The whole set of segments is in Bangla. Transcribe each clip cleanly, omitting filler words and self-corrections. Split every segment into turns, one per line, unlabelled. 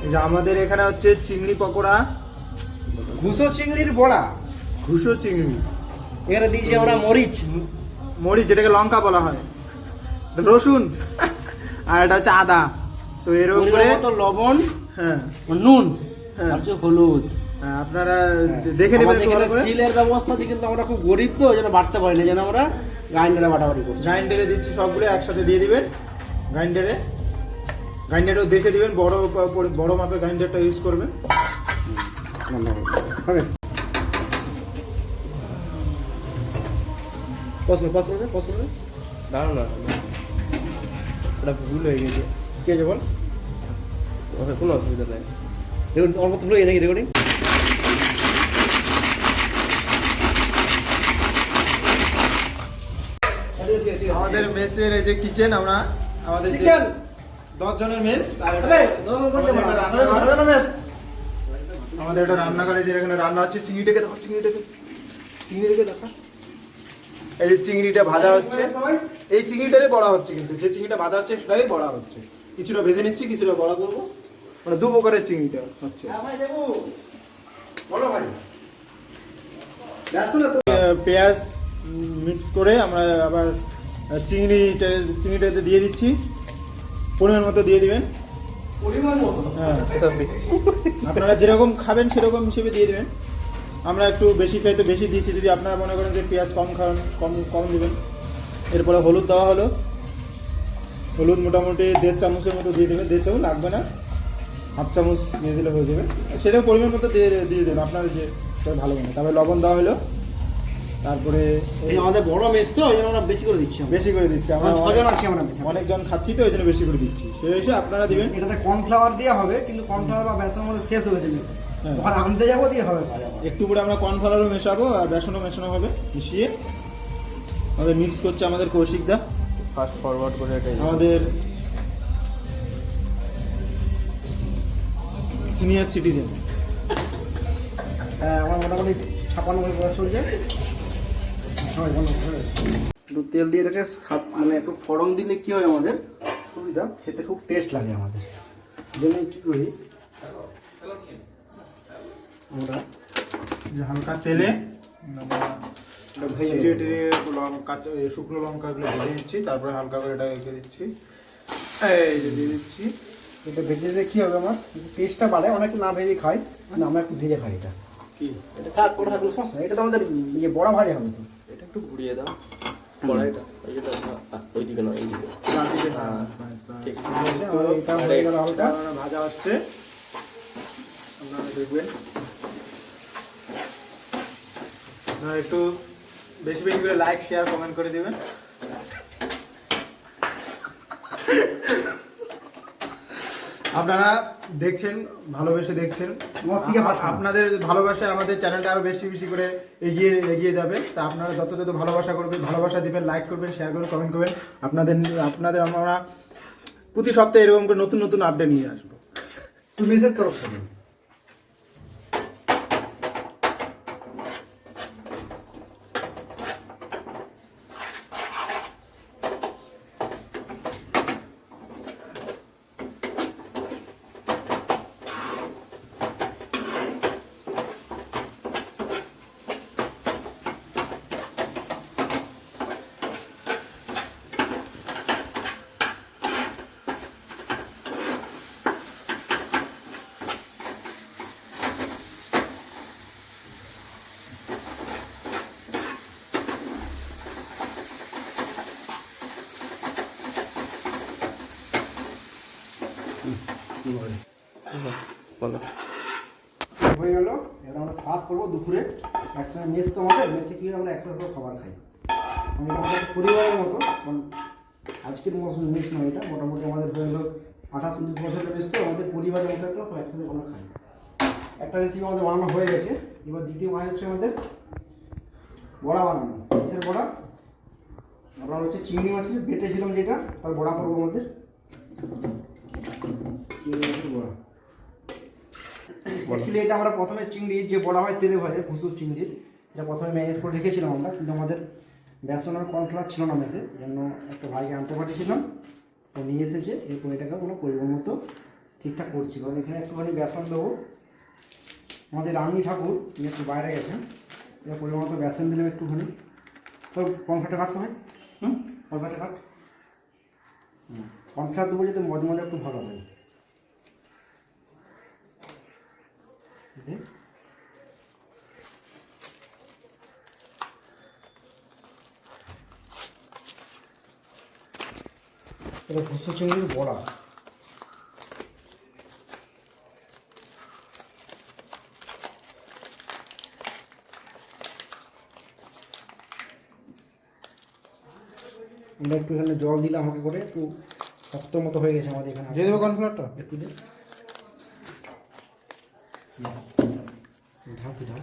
এই যে আমাদের এখানে হচ্ছে চিংড়ি পকোড়া,
ঘুষো চিংড়ির বড়া,
ঘুষো চিংড়ি,
এখানে দিয়েছি আমরা মরিচ,
মরিচ যেটাকে লঙ্কা বলা হয়, রসুন, আর এটা হচ্ছে আদা। তো এর উপরে
লবণ,
হ্যাঁ
নুন,
হ্যাঁ
আর হচ্ছে হলুদ।
হ্যাঁ, আপনারা দেখে নেবেন।
সিলের ব্যবস্থা আছে কিন্তু আমরা খুব গরিব, তো ওই জন্য বাড়তে পারি না, যেন আমরা গ্রাইন্ডারে বাটাবাটি করছি।
গ্রাইন্ডারে দিচ্ছি, সবগুলো একসাথে দিয়ে দিবেন গ্রাইন্ডারে। গ্রাইন্ডারও দেখে দিবেন, বড় মাপের গ্রাইন্ডারটা ইউজ করবেন।
ওকে, পজ করবে। দাঁড়াও না, এটা ভুল হয়ে গেছে।
কি আছে বল?
ওকে, কোনো অসুবিধা নেই। দেখুন অল্প ভুল হয়ে নাকি রেকর্ডিং।
আমাদের মেসের এই যে কিচেন, আমরা আমাদের যে 10 জনের মেস, আমাদের একটা রান্নাঘরে যেখানে রান্না হচ্ছে। চিংড়িটাকে দেখো, চিংড়িটাকে দেখো। এই যে চিংড়িটা ভাজা হচ্ছে, এই চিংড়িটারই বড়া হচ্ছে, কিন্তু যে চিংড়িটা ভাজা হচ্ছে সেটাই বড়া হচ্ছে। কিছুটা ভেজে নিচ্ছি, কিছুটা বড়া করবো, মানে দু প্রকারের চিংড়িটা হচ্ছে। পেঁয়াজ মিক্স করে আমরা আবার চিংড়িটাতে দিয়ে দিচ্ছি, পরিমাণ মতো দিয়ে দিবেন। হ্যাঁ, আপনারা যেরকম খাবেন সেরকম হিসেবে দিয়ে দেবেন। আমরা একটু বেশি খাই তো বেশি দিয়েছি, যদি আপনারা মনে করেন যে পেঁয়াজ কম খান কম দেবেন। এরপরে হলুদ দেওয়া হলো, হলুদ মোটামুটি 1.5 চামচের মতো দিয়ে দেবেন। 1.5 চামচ লাগবে না, 1/2 চামচ দিয়ে দিলে হয়ে যাবে। সেটাও পরিমাণ মতো দিয়ে দেবেন আপনার যে ভালো মনে। তারপরে লবণ দেওয়া হলো, তারপরে
আমাদের বড় মেস তো ওই জন্য আমরা বেশি করে দিচ্ছি।
আমরা
6 জন আছি, আমরা
অনেকজন খাচ্ছি তো ওই জন্য বেশি করে দিচ্ছি। সেই হিসেবে আপনারা দিবেন।
এটাতে কর্নফ্লাওয়ার দেওয়া হবে, কিন্তু কর্নফ্লাওয়ার বা বেসনের মধ্যে শেষ হয়ে যাবে মেসে, ওখানে আনতে যাবো দিয়ে হবে।
একটু করে আমরা কর্নফ্লাওয়ারও মেশাবো আর বেসনও মেশানো হবে, মিশিয়ে আমাদের মিক্স করছে আমাদের কৌশিকদা।
ফাস্ট ফরওয়ার্ড করে এটা
আমাদের সিনিয়র সিটিজেন।
হ্যাঁ, আমার মোটামুটি 56 বয়স চলছে। একটু তেল দিয়ে এটাকে মানে একটু ফড়ং দিলে কী হয়, আমাদের সুবিধা, খেতে খুব টেস্ট লাগে আমাদের। জন্য কী করি আমরা,
হালকা তেলে শুকনো লঙ্কাগুলো ভেজে দিচ্ছি, তারপরে হালকা করে এটা রেখে দিচ্ছি। এই যে দিয়ে দিচ্ছি।
এটা ভেজে দিলে কী হবে, আমার টেস্টটা বাড়ে। অনেকে না ভেজে খাই, না আমরা একটু ভেজে খাই। এটা
কি
এটা থাক করে থাকলে সমস্যা, এটা তো আমাদের ইয়ে বড়া ভাজা হবে তো।
এটা একটু ঘুরিয়ে দাও কড়াইটা, এই যে ওই দিকে না, এই দিকে। ঠিক
এটা হয়ে গেল, হালকা ভাজা হচ্ছে, আপনারা দেখবেন। একটু বেশি বেশি করে লাইক শেয়ার কমেন্ট করে দিবেন। আপনারা দেখছেন, ভালোবেসে দেখছেন, আপনাদের ভালোবাসায় আমাদের চ্যানেলটা আরো বেশি বেশি করে এগিয়ে যাবে। তা আপনারা যত ভালোবাসা করবেন, ভালোবাসা দিবেন, লাইক করবেন, শেয়ার করবেন, কমেন্ট করবেন। আপনাদের আমরা প্রতি সপ্তাহে এরকম করে নতুন নতুন আপডেট নিয়ে আসবো
সুমিসের তরফ থেকে। হয়ে গেল। এবার আমরা সার্ভ করবো দুপুরে একসঙ্গে। মেস তো আমাদের মেসে কি আমরা একসাথে খাবার খাই, আমরা আমাদের পরিবারের মতো। আজকের মেস নয়, এটা মোটামুটি আমাদের হয়ে গেলো 28-29 বছরের মেস, তো আমাদের পরিবারের মতো একটা সব একসাথে আমরা খাই। একটা রেসিপি আমাদের বানানো হয়ে গেছে। এবার দ্বিতীয় ভাই হচ্ছে আমাদের বড়া বানানো, মাছের বড়া। আমরা হচ্ছে চিংড়ি মাছের বেটেছিলাম যেটা, তার বড়া করবো আমাদের। চিংড়ি মাছের বড়া অ্যাকচুয়ালি এটা আমরা প্রথমে চিংড়ি যে বড়া হয় তেলে ভাজে, ঘুষুর চিংড়ি, এটা প্রথমে ম্যারিনেট করে রেখেছিলাম আমরা, কিন্তু আমাদের বেসন আর কর্নফ্লাওয়ার ছিল না মেসে, জন্য একটা ভাইকে আনতে পাঠিয়েছিলাম, তো নিয়ে এসেছে। এরপর এটাকে কোনো পরিমাণ মতো ঠিকঠাক করছি, কারণ এখানে একটুখানি বেসন দেবো। আমাদের রামনি ঠাকুর তিনি একটু বাইরে গেছেন, এর পরিমাণ মতো বেসন দিলাম একটুখানি। তো কর্নফ্লাওয়ারটা কাটতে হয়, কর্নফ্লাওয়ারটা কাট। কর্নফ্লাওয়ার দেবো যাতে মজমজা একটু ভালো হয়। এটা ভুসো চিংড়ির বড়া। আমরা একটু এখানে জল দিলাম হালকা করে, একটু শক্ত মতো হয়ে গেছে আমাদের এখানে।
দিয়ে দেবো কর্নফ্লাওয়ারটা?
একটু দে, ঢাল তুই ঢাল,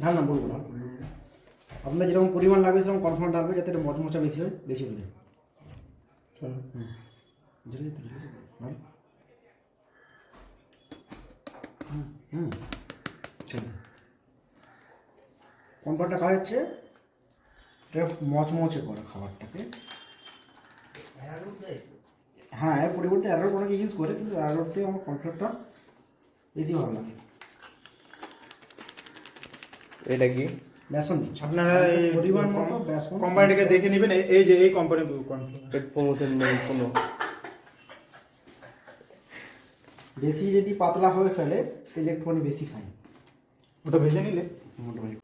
ঢাল না বলবো ঢাল। আপনার যেরকম পরিমাণ লাগবে সেরকম কর্নফ্লাওয়ার ঢালবে, যাতে এটা মচমচা বেশি হয়, বেশি করে।
চলো
ঢেলে দে, ঢেলে দে, ঢাল। হুম ঠিক। কর্নফ্লাওয়ারটা খাওয়া যাচ্ছে এটা মচমচে করে খাবারটাকে। হ্যাঁ, এর পরিবর্তে অ্যারোট অনেকে ইউজ করে, কিন্তু অ্যারোট থেকে আমার কর্নফ্লাওয়ারটা বেশি ভালো লাগে।
এটা কি?
বেসন দিচ্ছি
আপনারা এই
পরিমাণ মতো বেসন।
কোম্পানিটাকে দেখে নেবেন, এই যে এই কোম্পানির কর্নফ্লাওয়ার।
পেট প্রমোশন নেই কোনো।
বেশি যদি পাতলা হয়ে ফেলে তেল একটুখানি বেশি খাই।
ওটা ভেজে নিলে
মোটামুটি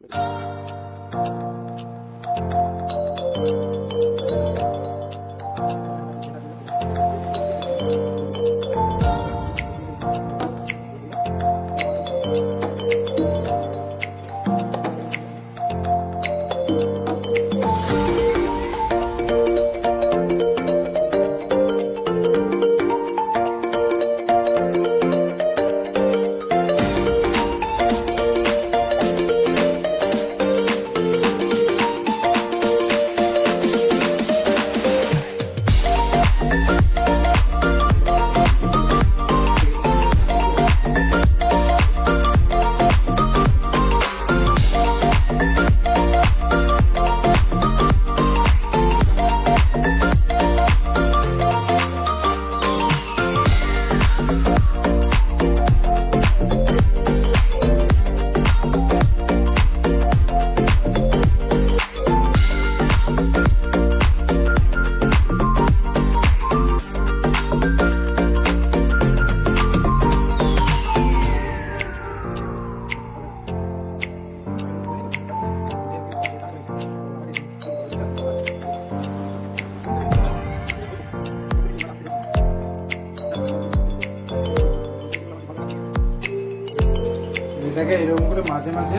এটাকে এরকম করে মাঝে মাঝে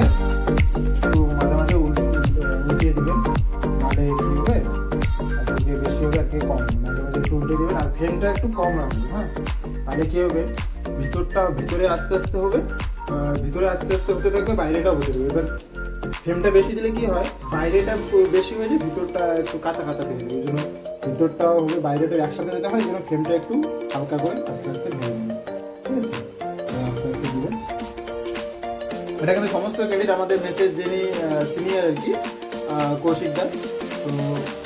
উল্টিয়ে দেবেন, নাহলে একটু হবে আর থেকে বেশি হবে আর কি কম। মাঝে মাঝে একটু উল্টে দেবেন, আর ফ্লেমটা একটু কম রাখবেন। হ্যাঁ, তাহলে কী হবে, ভিতরে আস্তে আস্তে হবে, ভিতরে আস্তে আস্তে হতে থাকবে, বাইরেটা হতে থাকবে। এবার ফ্লেমটা বেশি দিলে কি হয়, বাইরেটা বেশি হয়ে যায়, ভিতরটা একটু কাঁচা কাঁচা থেকে যাবে। ওই জন্য ভিতরটাও হবে বাইরেটা একসাথে যেতে হয়, এই জন্য ফ্লেমটা একটু হালকা করে আস্তে আস্তে ভেঙে নেবেন। ঠিক আছে, আস্তে আস্তে দিবেন। এটা কিন্তু সমস্ত ক্রেডিট আমাদের মেসেজ যিনি সিনিয়র আর কি, কৌশিকদা।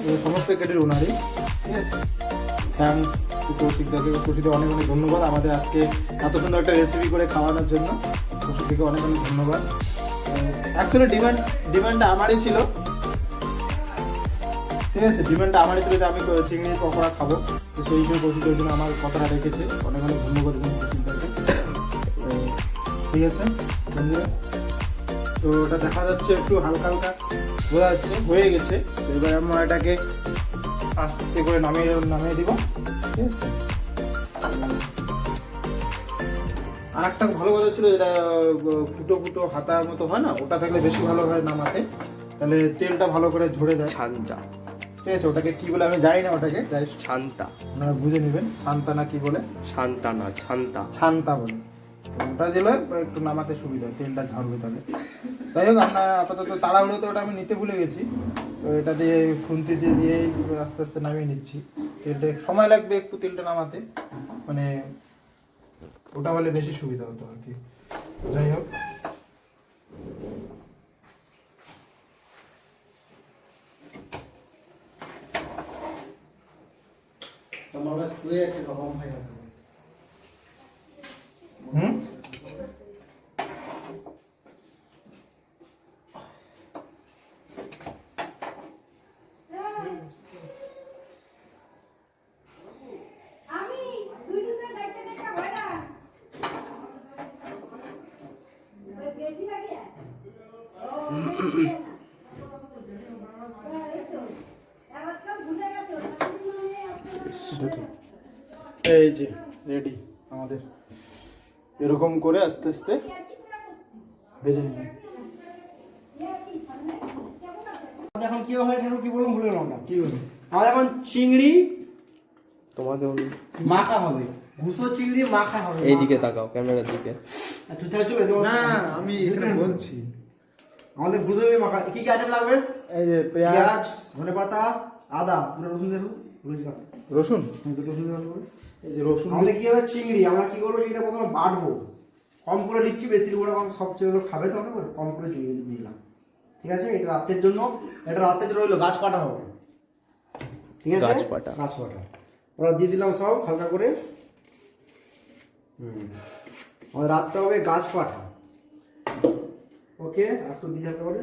তো সমস্ত ক্রেডিট ওনারই। ঠিক আছে, থ্যাংকস কৌশিকদাকে। কৌশিককে অনেক অনেক ধন্যবাদ আমাদের আজকে এত সুন্দর একটা রেসিপি করে খাওয়ানোর জন্য। কৌশিককে অনেক অনেক ধন্যবাদ। অ্যাকচুয়ালি ডিমান্ডটা আমারই ছিল। ঠিক আছে, ডিমান্ডটা আমারই ছিল যে আমি চিংড়ির পকোড়া খাবো, তো সেই হিসেবে কৌশিকের জন্য আমার কথাটা রেখেছে। অনেক অনেক ধন্যবাদ কৌশিকদাকে। ঠিক আছে বন্ধুরা, তো ওটা দেখা যাচ্ছে একটু হালকা হালকা বোঝা যাচ্ছে হয়ে গেছে। তো এবার আমরা এটাকে আস্তে করে নামিয়ে দিব। ঠিক আছে, আর একটা ভালো কথা ছিল, যেটা ফুটো ফুটো হাতার মতো হয় না, ওটা থাকলে বেশি ভালো হয় নামাতে, তাহলে তেলটা ভালো করে ঝরে যায়।
ছান্তা।
ঠিক আছে, ওটাকে কি বলে আমি জানি না, ওটাকে যাই
ছান্তা।
আপনারা বুঝে নেবেন। শান্তা না কি বলে?
ছান্তা না, ছান্তা।
ছান্তা বলে। তো ওটা দিলে একটু নামাতে সুবিধা হয়, তেলটা ঝাড়বে তাহলে। যাই হোক, আমরা আপাতত তাড়াহুড়োতে ওটা আমি নিতে ভুলে গেছি, তো এটা দিয়ে খুন্তি দিয়ে আস্তে আস্তে নামিয়ে নিচ্ছি। তেলটা সময় লাগবে একটু তেলটা নামাতে, মানে ওটা হলে বেশি সুবিধা হতো আর কি। যাই হোক,
আমরা ছুঁয়ে যাচ্ছে কখন খাই না।
এই যে রেডি আমাদের, এরকম করে আস্তে আস্তে ভেজে নেবেন।
আমাদের এখন কি হয় ঠাকুর, কি বললাম ভুলে গেলাম না, কি বলবো, আমাদের এখন চিংড়ি
তোমাকে
মাখা হবে, ভুসো চিংড়ি মাখা হবে।
এইদিকে তাকাও, ক্যামেরার দিকে।
তুই তাহলে চলে যাও।
না আমি এখানে বলছি,
আমাদের ভুসো চিংড়ি মাখা কি কি আইটেম লাগবে?
এই যে
পেঁয়াজ,
পেঁয়াজ,
ধনেপাতা, আদা, পুরো রসুন দেবো,
রসুন,
রসুন দেবো।
এই যে রসুন,
আমাদের কি হবে চিংড়ি, আমরা কি করবো চিংড়িটা প্রথমে বাটবো, কম করে নিচ্ছি, বেশি করে কারণ সব ছেলেগুলো খাবে তো, আমরা কম করে চিংড়ি নিলাম, ঠিক আছে। এটা রাতের জন্য, এটা রাতের জন্য রইলো, গাছ পাটা হবে, ঠিক আছে,
গাছ পাটা।
গাছ পাটা ওরা দিয়ে দিলাম সব হালকা করে। আমাদের রাতটা হবে গাছ পাটা, ওকে, একটু দিয়ে হালকা করে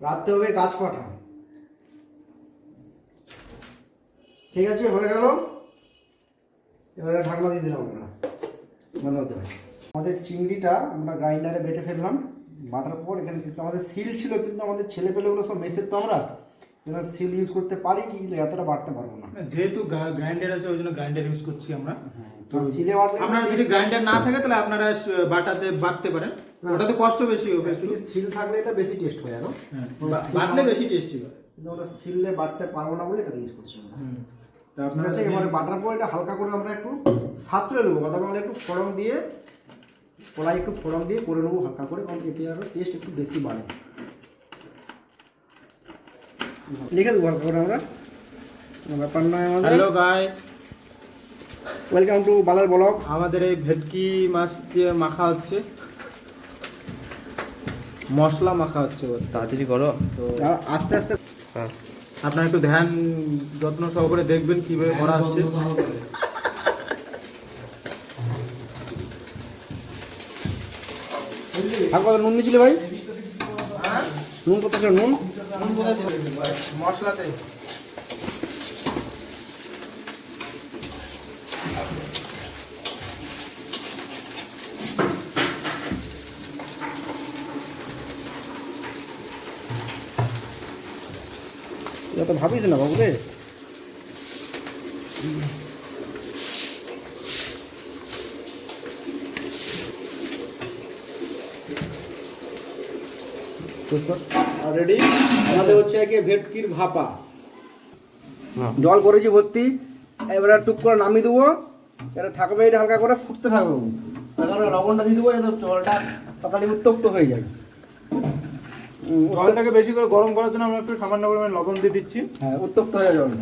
রাতে হবে গাছ পাটা, ঠিক আছে, হয়ে গেল। এবারে ঢাকনা দিয়ে দিলাম আমরা, বন্ধ হতে হবে। আমাদের চিংড়িটা আমরা গ্রাইন্ডারে বেটে ফেললাম, বাটার পর এখানে কিন্তু আমাদের সিল ছিল, কিন্তু আমাদের ছেলে পেলেগুলো সব মেসের তো আমরা সিল ইউজ করতে পারি, কিন্তু এতটা বাড়তে পারবো না,
যেহেতু গ্রাইন্ডার আছে ওই জন্য গ্রাইন্ডার ইউজ করছি আমরা।
তো সিলে বাটলে
আপনারা যদি গ্রাইন্ডার না থাকে তাহলে আপনারা বাটাতে বাটতে পারেন, ওটাতে কষ্ট বেশি হবে,
সিল থাকলে এটা বেশি টেস্ট হয় আরো,
বাটলে বেশি টেস্টি হয়।
কিন্তু আমরা সিলে বাটতে পারবো না বলে এটা ইউজ করছি আমরা।
তো
ঠিক
আপনারা
আছে, এবারে বাটার পর এটা হালকা করে আমরা একটু সাঁতরে নেবো, কথা বাংলা একটু ফোড়ন দিয়ে, কড়াই একটু ফোড়ন দিয়ে করে নেবো হালকা করে, কারণ এতে আরো টেস্ট একটু বেশি বাড়ে। লিখে দেবো হালকা করে আমরা, ব্যাপার নয় আমাদের।
হ্যালো গাইস,
ওয়েলকাম টু বালার ব্লগ।
আমাদের এই ভেটকি মাছ দিয়ে মাখা হচ্ছে, মশলা মাখা হচ্ছে।
তাড়াতাড়ি করো।
তো
আস্তে আস্তে
হ্যাঁ,
আপনারা একটু ধ্যান যত্ন সহকারে দেখবেন কিভাবে করা হচ্ছে।
আর কত নুন দিয়েছিলে ভাই? নুন কত ছিল? নুন
মশলাতে
এটা তো ভাবিস না বাবু রে। রেডি, আমাদের হচ্ছে একে ভেটকির ভাপা। জল করেছি ভর্তি, এবারে টুক করে নামিয়ে দেবো, এটা থাকবে, এটা হালকা করে ফুটতে থাকবে, তারপরে লবণটা দিয়ে দেবো, এটা জলটা তাড়াতাড়ি উত্তপ্ত হয়ে যাবে।
জলটাকে বেশি করে গরম করার জন্য আমরা একটু সামান্য পরিমাণে লবণ দিয়ে দিচ্ছি।
হ্যাঁ, উত্তপ্ত হয়ে যাবে।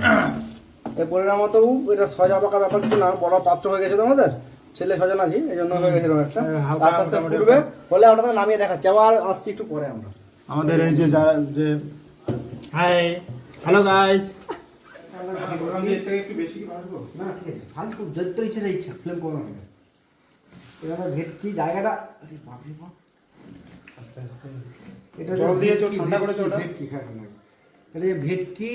এর পরিণাম মতো এটা সজা পাকা ব্যাপার কিছু না, বড় পাত্র হয়ে গেছে তো আমাদের, ছেলে সজন আছি এই জন্য হয়ে গেছিল একটা,
হালকা
আস্তে আস্তে ফুটবে, হলে আমরা নামিয়ে দেখাচ্ছি, আবার আসছি একটু পরে আমরা।
আমাদের এই যে যারা যে হাই হ্যালো গাইস, একটু বেশি কি ভাজবো?
না ঠিক আছে, ফালতু যত ইচ্ছা ইচ্ছা ফিল্ম করো না। এবার ভেটকি জায়গাটা, আরে বাপ রে বাপ,
আস্তে আস্তে
এটা
জল দিয়ে
ভেটকি,
ঠান্ডা করেছো ওটা?
ভেটকি, হ্যাঁ হ্যাঁ, এটা যে ভেটকি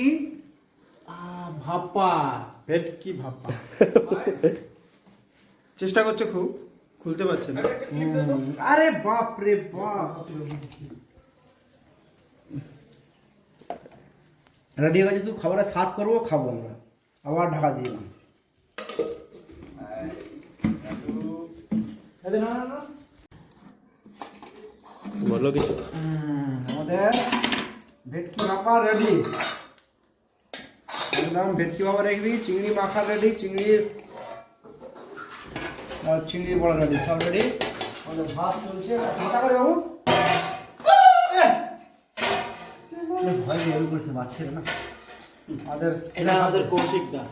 ভাপা।
ভেটকি ভাপা চেষ্টা করছে, খুব খুলতে পারছে না।
আরে বাপ রে বাপ, রেডি হয়ে গেছে, তুই খাবারে সার্ভ করবো, খাবো আমরা, আবার ঢাকা দিয়ে দিলাম।
বলো কিছু।
আমাদের ভেটকি ভাপা রেডি, একদম ভেটকি ভাপা রেডি, চিংড়ি মাখা রেডি, চিংড়ি বড়া রেডি, সব রেডি। আমাদের ভাত চলছে, মাথা করে বাবু ভয় বের করছে বাচ্চার না। আমাদের
এটা আমাদের কৌশিক দা,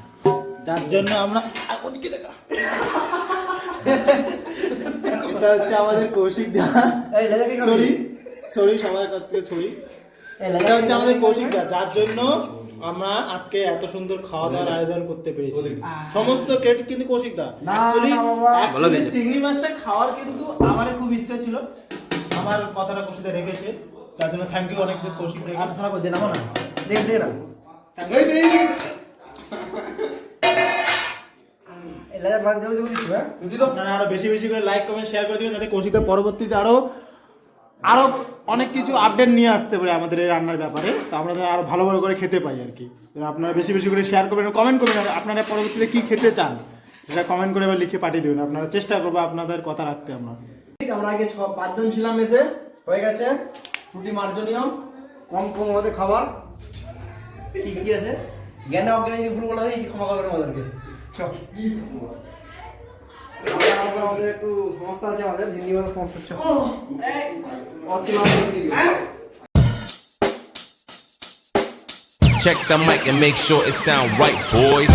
যার জন্য আমরা ওদিকে দেখা, এটা হচ্ছে আমাদের কৌশিক দা।
এই লেজাকে
সরি সরি, সবার কাছ থেকে সরি। এটা হচ্ছে আমাদের কৌশিক দা, যার জন্য আমরা আজকে এত সুন্দর খাওয়া দাওয়ার আয়োজন করতে পেরেছি। সমস্ত ক্রেডিট কিন্তু কৌশিক দা।
না,
অ্যাকচুয়ালি
না বাবা।
চিংড়ি মাছটা খাওয়ার কিন্তু আমারও খুব ইচ্ছা ছিল, আমার কথাটা কৌশিক দা রেখেছে, তার জন্য থ্যাংক ইউ অনেক কৌশিক দা।
আর থালা করে দে না, না দে না, এই লেজা ভাত দেবো দিচ্ছি। হ্যাঁ,
আপনারা আরো বেশি বেশি করে লাইক কমেন্ট শেয়ার করে দিবেন, যাতে কৌশিক দা পরবর্তীতে আরো আরও অনেক কিছু আপডেট নিয়ে আসতে পারে আমাদের এই রান্নার ব্যাপারে, তো আমরা যেন আরও ভালো ভালো করে খেতে পাই আর কি। তো আপনারা বেশি বেশি করে শেয়ার করবেন, কমেন্ট করবেন, আর আপনারা পরবর্তীতে কী খেতে চান এটা কমেন্ট করে এবার লিখে পাঠিয়ে দেবেন। আপনারা চেষ্টা করবো আপনাদের কথা রাখতে।
আমরা আগে 5 জন ছিলাম মেসে, হয়ে গেছে ত্রুটি মার্জনীয় কম কম আমাদের খাবার। কি কি আছে জ্ঞানে অজ্ঞানে যদি ভুল বলা হয় ক্ষমা করবেন আমাদেরকে। আমাদের একটু সমস্যা আছে, আমাদের হিন্দি ভাষা সমস্যা হচ্ছে।
Check the mic and make sure it sound right, boys.